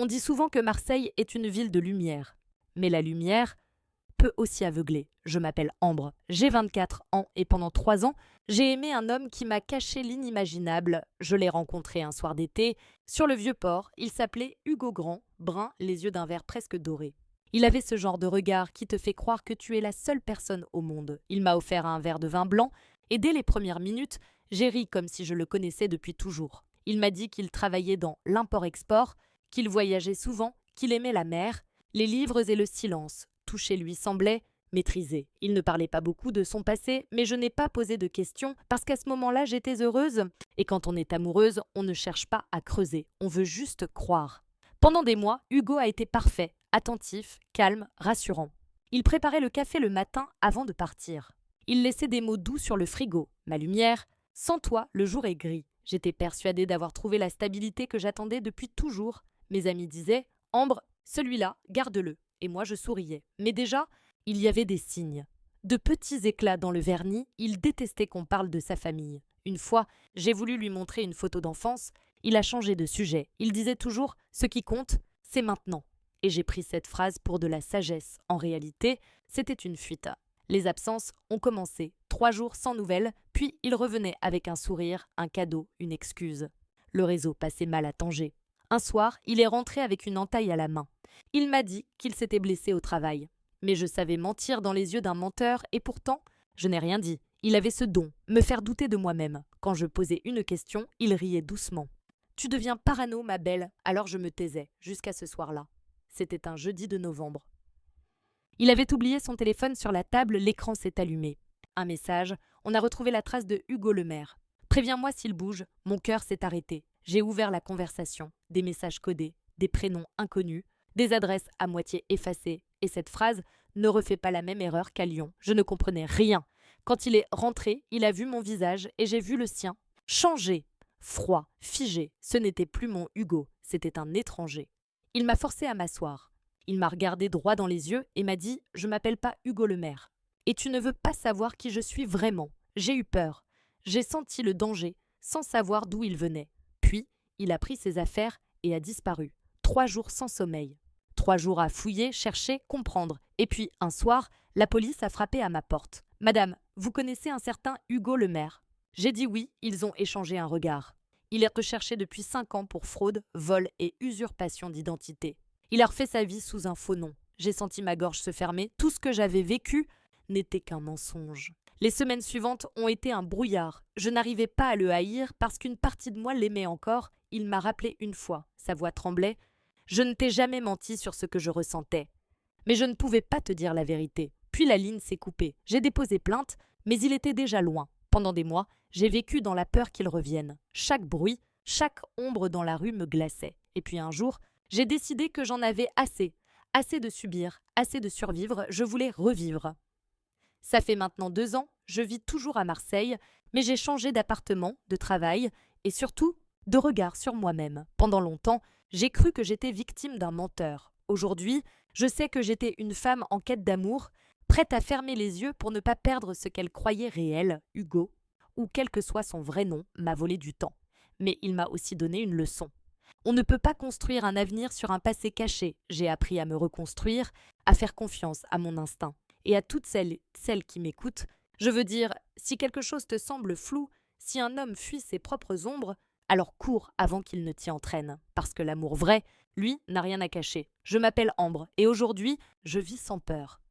On dit souvent que Marseille est une ville de lumière. Mais la lumière peut aussi aveugler. Je m'appelle Ambre, j'ai 24 ans et pendant 3 ans, j'ai aimé un homme qui m'a caché l'inimaginable. Je l'ai rencontré un soir d'été, sur le Vieux-Port. Il s'appelait Hugo Grand, brun, les yeux d'un vert presque doré. Il avait ce genre de regard qui te fait croire que tu es la seule personne au monde. Il m'a offert un verre de vin blanc et dès les premières minutes, j'ai ri comme si je le connaissais depuis toujours. Il m'a dit qu'il travaillait dans l'import-export, qu'il voyageait souvent, qu'il aimait la mer, les livres et le silence. Tout chez lui semblait maîtrisé. Il ne parlait pas beaucoup de son passé, mais je n'ai pas posé de questions parce qu'à ce moment-là, j'étais heureuse. Et quand on est amoureuse, on ne cherche pas à creuser, on veut juste croire. Pendant des mois, Hugo a été parfait, attentif, calme, rassurant. Il préparait le café le matin avant de partir. Il laissait des mots doux sur le frigo. Ma lumière, sans toi, le jour est gris. J'étais persuadée d'avoir trouvé la stabilité que j'attendais depuis toujours. Mes amis disaient « Ambre, celui-là, garde-le ». Et moi je souriais. Mais déjà, il y avait des signes. De petits éclats dans le vernis, il détestait qu'on parle de sa famille. Une fois, j'ai voulu lui montrer une photo d'enfance. Il a changé de sujet. Il disait toujours « Ce qui compte, c'est maintenant ». Et j'ai pris cette phrase pour de la sagesse. En réalité, c'était une fuite. Les absences ont commencé. 3 jours sans nouvelles, puis il revenait avec un sourire, un cadeau, une excuse. Le réseau passait mal à Tanger. Un soir, il est rentré avec une entaille à la main. Il m'a dit qu'il s'était blessé au travail. Mais je savais mentir dans les yeux d'un menteur et pourtant, je n'ai rien dit. Il avait ce don, me faire douter de moi-même. Quand je posais une question, il riait doucement. « Tu deviens parano, ma belle », alors je me taisais, jusqu'à ce soir-là. C'était un jeudi de novembre. Il avait oublié son téléphone sur la table, l'écran s'est allumé. Un message, on a retrouvé la trace de Hugo Le Maire. « Préviens-moi s'il bouge », mon cœur s'est arrêté. J'ai ouvert la conversation, des messages codés, des prénoms inconnus, des adresses à moitié effacées. Et cette phrase ne refait pas la même erreur qu'à Lyon. Je ne comprenais rien. Quand il est rentré, il a vu mon visage et j'ai vu le sien. Changé, froid, figé. Ce n'était plus mon Hugo, c'était un étranger. Il m'a forcé à m'asseoir. Il m'a regardé droit dans les yeux et m'a dit « Je m'appelle pas Hugo Le Maire. Et tu ne veux pas savoir qui je suis vraiment. J'ai eu peur. J'ai senti le danger, sans savoir d'où il venait. Puis, il a pris ses affaires et a disparu. 3 jours sans sommeil. 3 jours à fouiller, chercher, comprendre. Et puis, un soir, la police a frappé à ma porte. « Madame, vous connaissez un certain Hugo Le Maire ?» J'ai dit oui, ils ont échangé un regard. Il est recherché depuis 5 ans pour fraude, vol et usurpation d'identité. Il a refait sa vie sous un faux nom. J'ai senti ma gorge se fermer. Tout ce que j'avais vécu n'était qu'un mensonge. Les semaines suivantes ont été un brouillard. Je n'arrivais pas à le haïr parce qu'une partie de moi l'aimait encore. Il m'a rappelé une fois. Sa voix tremblait. « Je ne t'ai jamais menti sur ce que je ressentais. Mais je ne pouvais pas te dire la vérité. » Puis la ligne s'est coupée. J'ai déposé plainte, mais il était déjà loin. Pendant des mois, j'ai vécu dans la peur qu'il revienne. Chaque bruit, chaque ombre dans la rue me glaçait. Et puis un jour, j'ai décidé que j'en avais assez. Assez de subir, assez de survivre, je voulais revivre. Ça fait maintenant 2 ans, je vis toujours à Marseille, mais j'ai changé d'appartement, de travail et surtout de regard sur moi-même. Pendant longtemps, j'ai cru que j'étais victime d'un menteur. Aujourd'hui, je sais que j'étais une femme en quête d'amour, prête à fermer les yeux pour ne pas perdre ce qu'elle croyait réel, Hugo, ou quel que soit son vrai nom, m'a volé du temps. Mais il m'a aussi donné une leçon. On ne peut pas construire un avenir sur un passé caché. J'ai appris à me reconstruire, à faire confiance à mon instinct. Et à toutes celles qui m'écoutent, je veux dire, si quelque chose te semble flou, si un homme fuit ses propres ombres, alors cours avant qu'il ne t'y entraîne. Parce que l'amour vrai, lui, n'a rien à cacher. Je m'appelle Ambre et aujourd'hui, je vis sans peur.